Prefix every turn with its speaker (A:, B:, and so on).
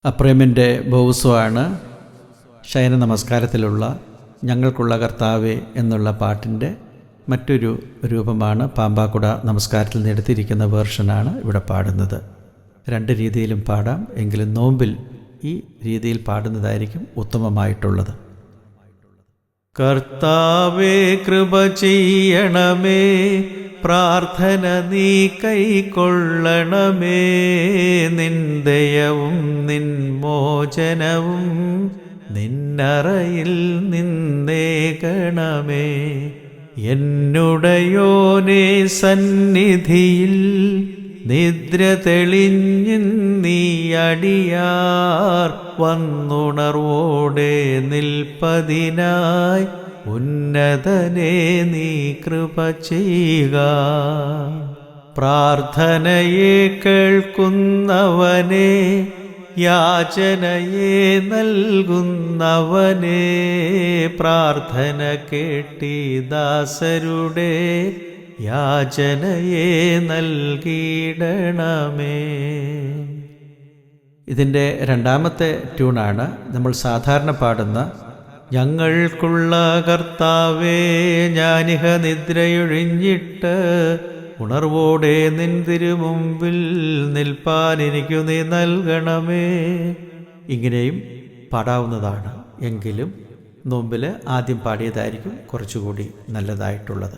A: അപ്രേമിൻ്റെ ബൗസമാണ് ശയന നമസ്കാരത്തിലുള്ള ഞങ്ങൾക്കുള്ള കർത്താവേ എന്നുള്ള പാട്ടിൻ്റെ മറ്റൊരു രൂപമാണ്. പാമ്പാക്കുട നമസ്കാരത്തിൽ നിന്ന് എടുത്തിരിക്കുന്ന വേർഷനാണ് ഇവിടെ പാടുന്നത്. രണ്ട് രീതിയിലും പാടാം, എങ്കിലും നോമ്പിൽ ഈ രീതിയിൽ പാടുന്നതായിരിക്കും ഉത്തമമായിട്ടുള്ളത്. കർത്താവേ കൃപ ചെയ്യണമേ, പ്രാർത്ഥന നീ കൈക്കൊള്ളണമേ, നിന്ദയവും നിൻ മോചനവും നിന്നറയിൽ നിന്നേകണമേ. എന്നുടയോനേ സന്നിധിയിൽ നിദ്ര തെളിഞ്ഞു നീ അടിയാർ വന്നുണർവോടെ നിൽപ്പതിനായി ഉന്നതനെ നീ കൃപ ചെയ്യുക. പ്രാർത്ഥനയെ കേൾക്കുന്നവനെ, യാചനയെ നൽകുന്നവനെ, പ്രാർത്ഥന കേട്ടി ദാസരുടെ യാചനയെ നൽകിയിടണമേ. ഇതിൻ്റെ രണ്ടാമത്തെ ട്യൂണാണ് നമ്മൾ സാധാരണ പാടുന്ന ഞങ്ങൾക്കുള്ള കർത്താവേ, ഞാനിഹ നിദ്രയൊഴിഞ്ഞിട്ട് ഉണർവോടെ നിൻ തിരുമുമ്പിൽ നിൽപ്പാൻ എനിക്കു നീ നൽകണമേ. ഇങ്ങനെയും പാടാവുന്നതാണ്. എങ്കിലും നോമ്പിൽ ആദ്യം പാടിയതായിരിക്കും കുറച്ചുകൂടി നല്ലതായിട്ടുള്ളത്.